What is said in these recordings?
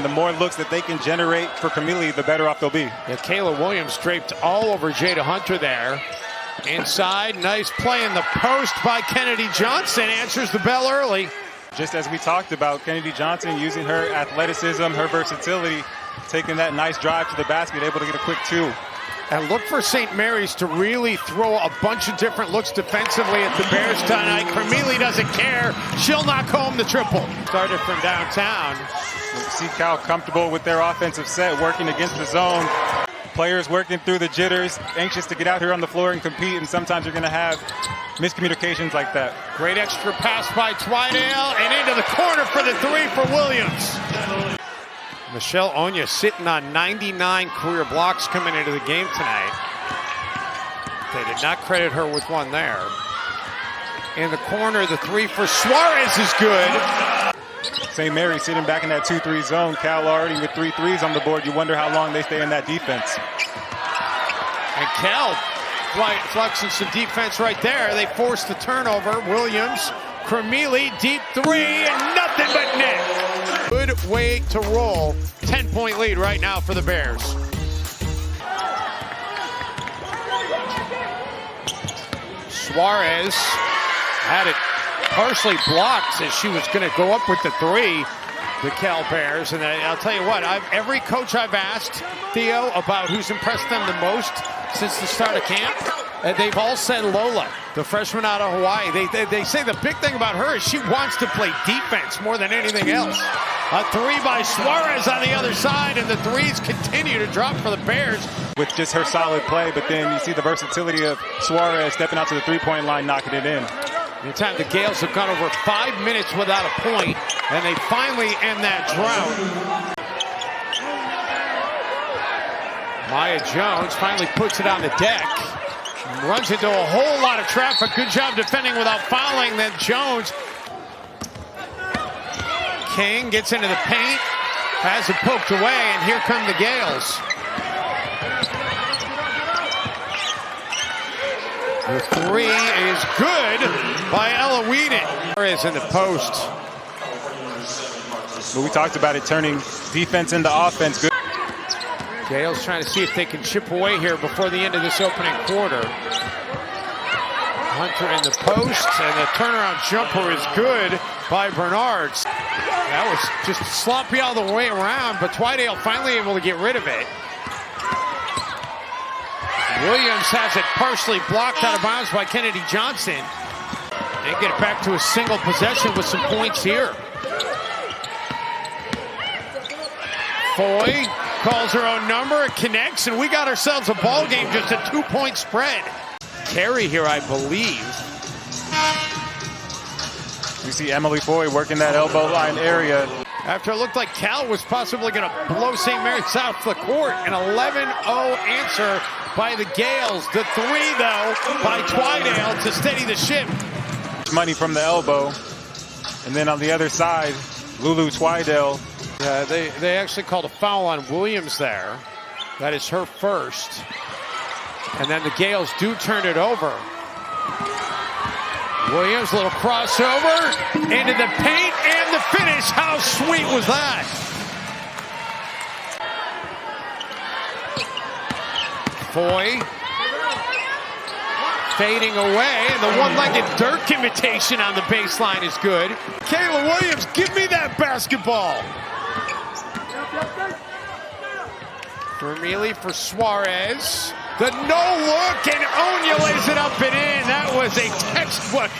the more looks that they can generate for Camille, the better off they'll be. Yeah, Kayla Williams draped all over Jada Hunter there. Inside, nice play in the post by Kennedy Johnson. Answers the bell early. Just as we talked about, Kennedy Johnson using her athleticism, her versatility, taking that nice drive to the basket, able to get a quick 2. And look for St. Mary's to really throw a bunch of different looks defensively at the Bears tonight. Camille doesn't care. She'll knock home the triple. Started from downtown. See Cal comfortable with their offensive set, working against the zone. Players working through the jitters, anxious to get out here on the floor and compete, and sometimes you're going to have miscommunications like that. Great extra pass by Twidale, and into the corner for the 3 for Williams. Ugonne Onyiah sitting on 99 career blocks coming into the game tonight. They did not credit her with one there. In the corner, the 3 for Suarez is good. St. Mary sitting back in that 2-3 zone. Cal already with 3 threes on the board. You wonder how long they stay in that defense. And Cal flexing some defense right there. They forced the turnover. Williams, Camille, deep 3, and nothing but net. Good way to roll. 10-point lead right now for the Bears. Suarez had it partially blocked as she was going to go up with the 3, the Cal Bears. And I'll tell you what, every coach I've asked, Theo, about who's impressed them the most since the start of camp, they've all said Lola, the freshman out of Hawaii. They say the big thing about her is she wants to play defense more than anything else. A 3 by Suarez on the other side, and the 3s continue to drop for the Bears. With just her solid play, but then you see the versatility of Suarez stepping out to the 3-point line, knocking it in. Anytime the Gaels have gone over 5 minutes without a point, and they finally end that drought. Maya Jones finally puts it on the deck. Runs into a whole lot of traffic. Good job defending without fouling. Then Jones. King gets into the paint. Has it poked away, and here come the Gaels. The 3 is good by Ella Whedon. Is in the post. But we talked about it, turning defense into offense. Good. Gaels trying to see if they can chip away here before the end of this opening quarter. Hunter in the post, and the turnaround jumper is good by Bernards. That was just sloppy all the way around, but Twidale finally able to get rid of it. Williams has it partially blocked out of bounds by Kennedy Johnson. They get it back to a single possession with some points here. Foy calls her own number, it connects, and we got ourselves a ball game, just a 2-point spread. Carry here, I believe. You see Emily Foy working that elbow line area. After it looked like Cal was possibly going to blow St. Mary's off the court, an 11-0 answer by the Gaels. The 3, though, by Twidale to steady the ship. Money from the elbow. And then on the other side, Lulu Twidale. Yeah, they actually called a foul on Williams there. That is her first. And then the Gaels do turn it over. Williams, little crossover into the paint, and the finish. How sweet was that? Foy fading away, and the one-legged Dirk imitation on the baseline is good. Kayla Williams, give me that basketball. Camille for Suarez. The no-look, and Onyiah lays it up and in. That was a textbook.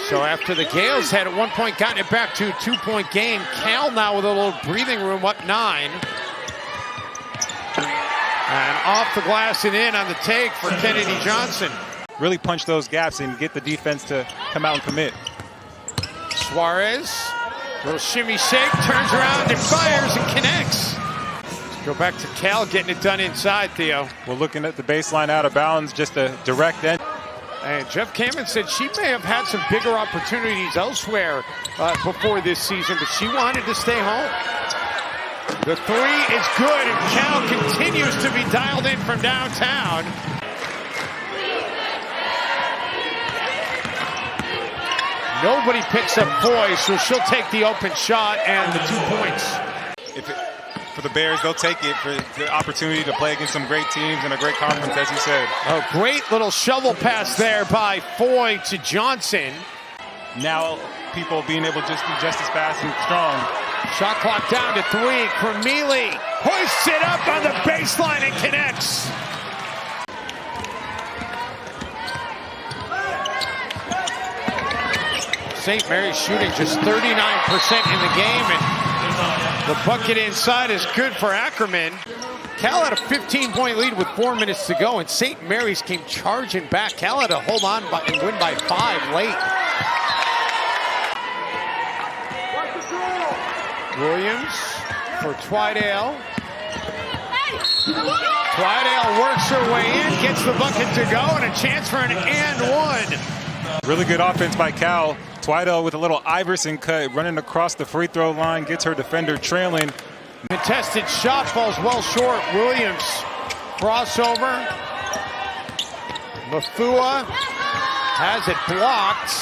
So after the Gaels had at one point gotten it back to a 2-point game, Cal now with a little breathing room, up 9. And off the glass and in on the take for Kennedy Johnson. Really punch those gaps and get the defense to come out and commit. Suarez, little shimmy shake, turns around and fires and connects. Go back to Cal getting it done inside, Theo. We're looking at the baseline out of bounds, just a direct end. And Jeff Cameron said she may have had some bigger opportunities elsewhere before this season, but she wanted to stay home. The 3 is good, and Cal continues to be dialed in from downtown. Nobody picks up Foy, so she'll take the open shot and the 2 points. for the Bears. They'll take it for the opportunity to play against some great teams and a great conference, as you said. A great little shovel pass there by Foy to Johnson. Now people being able to just be just as fast and strong. Shot clock down to 3. Cremili hoists it up on the baseline and connects. St. Mary's shooting just 39% in the game, and the bucket inside is good for Ackerman. Cal had a 15-point lead with 4 minutes to go, and St. Mary's came charging back. Cal had to hold on and win by 5 late. Williams for Twidale. Twidale works her way in, gets the bucket to go, and a chance for an and one. Really good offense by Cal. Twidale with a little Iverson cut, running across the free throw line, gets her defender trailing. Contested shot falls well short. Williams crossover. Mafua has it blocked.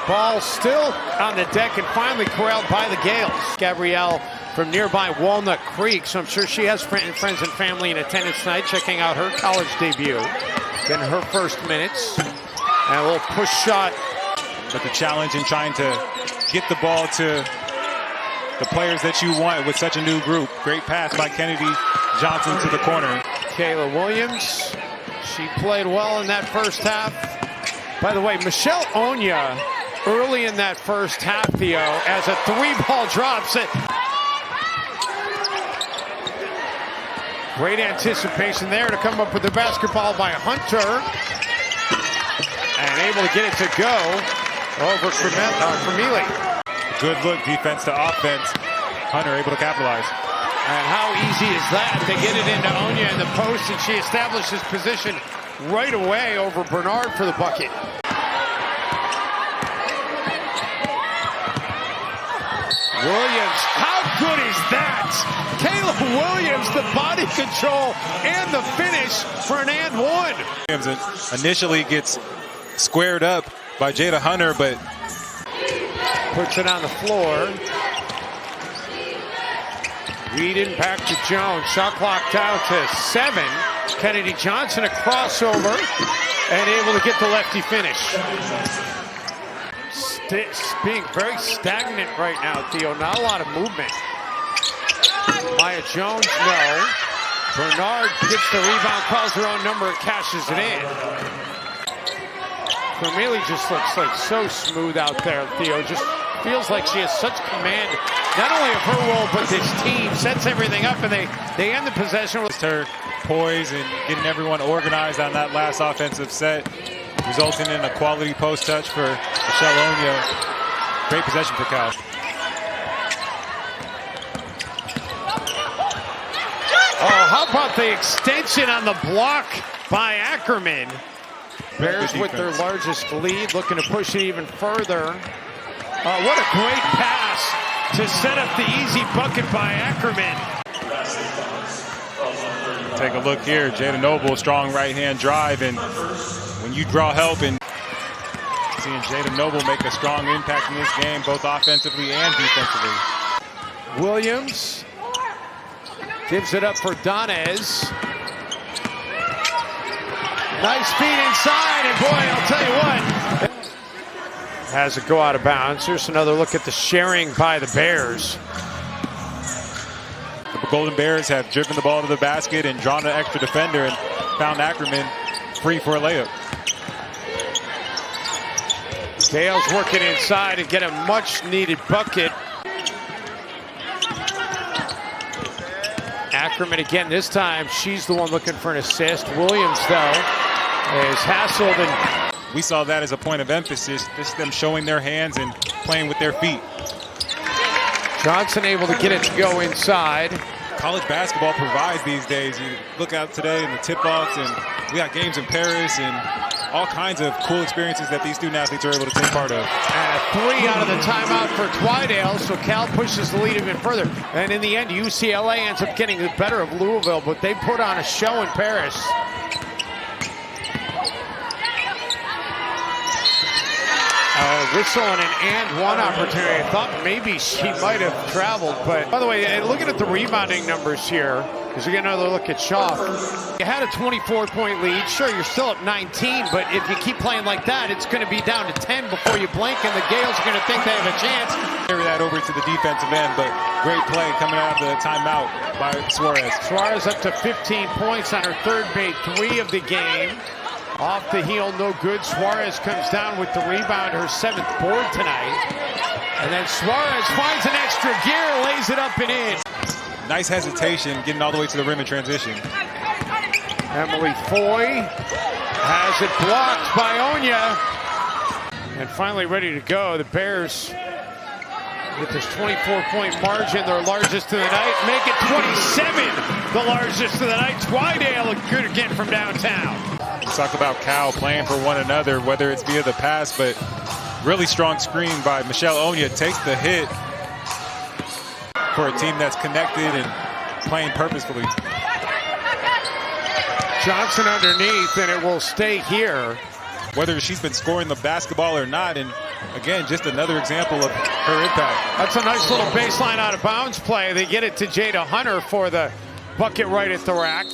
Ball still on the deck and finally corralled by the Gaels. Gabrielle from nearby Walnut Creek, so I'm sure she has friends and family in attendance tonight checking out her college debut. Getting her first minutes. And a little push shot. But the challenge in trying to get the ball to the players that you want with such a new group. Great pass by Kennedy Johnson to the corner. Kayla Williams, she played well in that first half. By the way, Michelle Onyiah early in that first half, Theo, as a 3-ball drops it. Great anticipation there to come up with the basketball by Hunter. And able to get it to go over Cremili. Good look, defense to offense. Hunter able to capitalize. And how easy is that? They get it into Onyiah in the post, and she establishes position right away over Bernard for the bucket. Williams, how good is that? Kayla Williams, the body control and the finish for an and one. Williams initially gets squared up by Jada Hunter, but puts it on the floor. Whedon back to Jones. Shot clock down to 7. Kennedy Johnson a crossover and able to get the lefty finish. Being very stagnant right now, Theo. Not a lot of movement. Maya Jones, no. Bernard gets the rebound, calls her own number, and cashes it in. Cremili just looks like so smooth out there, Theo. Just feels like she has such command, not only of her role, but this team. Sets everything up, and they end the possession with her poise and getting everyone organized on that last offensive set, resulting in a quality post touch for Michelle Onyiah. Great possession for Cal. Oh, how about the extension on the block by Ackerman? Bears with their largest lead, looking to push it even further. What a great pass to set up the easy bucket by Ackerman. Take a look here. Jada Noble, strong right-hand drive, and when you draw help and seeing Jada Noble make a strong impact in this game, both offensively and defensively. Williams gives it up for Donez. Nice feed inside, and boy, I'll tell you what. Has it go out of bounds. Here's another look at the sharing by the Bears. The Golden Bears have driven the ball to the basket and drawn an extra defender and found Ackerman free for a layup. Gaels working inside and get a much-needed bucket. Ackerman again this time. She's the one looking for an assist. Williams, though, is hassled. And we saw that as a point of emphasis. This is them showing their hands and playing with their feet. Johnson able to get it to go inside. College basketball provides these days. You look out today in the tip-offs, and we got games in Paris and all kinds of cool experiences that these student athletes are able to take part of. And a 3 out of the timeout for Twidale, so Cal pushes the lead even further. And in the end, UCLA ends up getting the better of Louisville, but they put on a show in Paris. Whistle and an and one opportunity. I thought maybe she might have traveled, but by the way, looking at the rebounding numbers here, as we get another look at Shaw, you had a 24-point lead. Sure, you're still up 19, but if you keep playing like that, it's going to be down to 10 before you blink, and the Gaels are going to think they have a chance. Carry that over to the defensive end, but great play coming out of the timeout by Suarez. Suarez up to 15 points on her third made 3 of the game. Off the heel, no good. Suarez comes down with the rebound, her 7th board tonight. And then Suarez finds an extra gear, lays it up and in. Nice hesitation, getting all the way to the rim in transition. Emily Foy has it blocked by Onyiah. And finally ready to go. The Bears, with this 24-point margin, their largest of the night, make it 27, the largest of the night. Twidale look good again from downtown. Let's talk about Cal playing for one another, whether it's via the pass, but really strong screen by Michelle Onyiah takes the hit for a team that's connected and playing purposefully. Johnson underneath, and it will stay here. Whether she's been scoring the basketball or not, and again, just another example of her impact. That's a nice little baseline out of bounds play. They get it to Jada Hunter for the bucket right at the rack.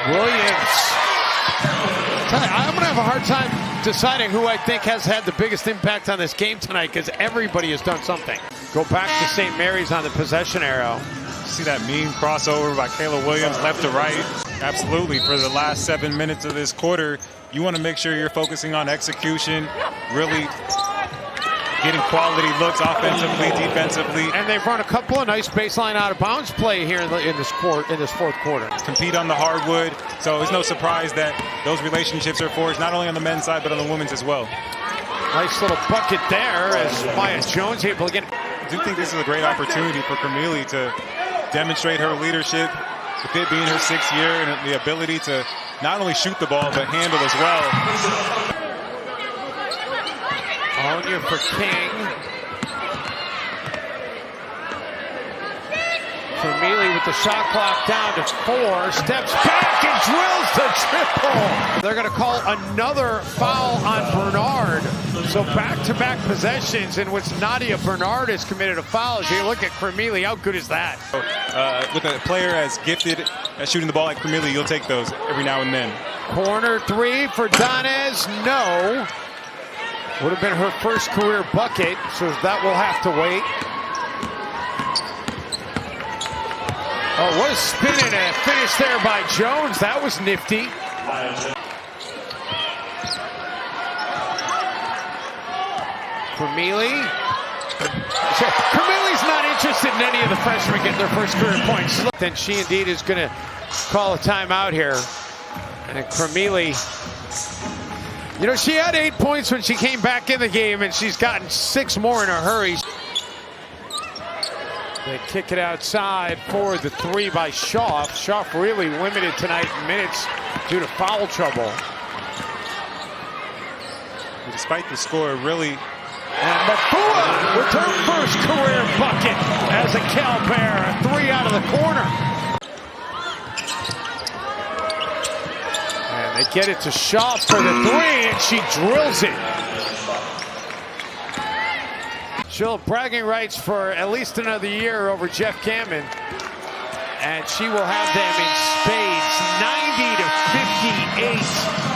Williams. I'm going to have a hard time deciding who I think has had the biggest impact on this game tonight, because everybody has done something. Go back to St. Mary's on the possession arrow. See that mean crossover by Kayla Williams left to right? Absolutely. For the last 7 minutes of this quarter, you want to make sure you're focusing on execution, really getting quality looks offensively, defensively. And they've run a couple of nice baseline out of bounds play here in this fourth quarter. Compete on the hardwood, so it's no surprise that those relationships are forged not only on the men's side but on the women's as well. Nice little bucket there as Maya Jones able to get. I do think this is a great opportunity for Camille to demonstrate her leadership, with it being her 6th year, and the ability to not only shoot the ball but handle as well. Onyiah for King. Camille with the shot clock down to 4, steps back and drills the triple. They're going to call another foul on Bernard. So back-to-back possessions in which Nadia Bernard has committed a foul. As you look at Camille, how good is that? With a player as gifted at shooting the ball like Camille, you'll take those every now and then. Corner 3 for Donez, no. Would have been her first career bucket, so that will have to wait. Oh, what a spin and a finish there by Jones. That was nifty. Camille. Camille's not interested in any of the freshmen getting their first career points. Then she indeed is going to call a timeout here. And Camille, you know, she had 8 points when she came back in the game, and she's gotten 6 more in a hurry. They kick it outside for the 3 by Schaaf. Schaaf really limited tonight in minutes due to foul trouble. Despite the score, really. And Mafua with her first career bucket as a Cal Bear. A 3 out of the corner. And they get it to Schaaf for the 3, and she drills it. She'll have bragging rights for at least another year over Jeff Gammon. And she will have them in spades, 90 to 58.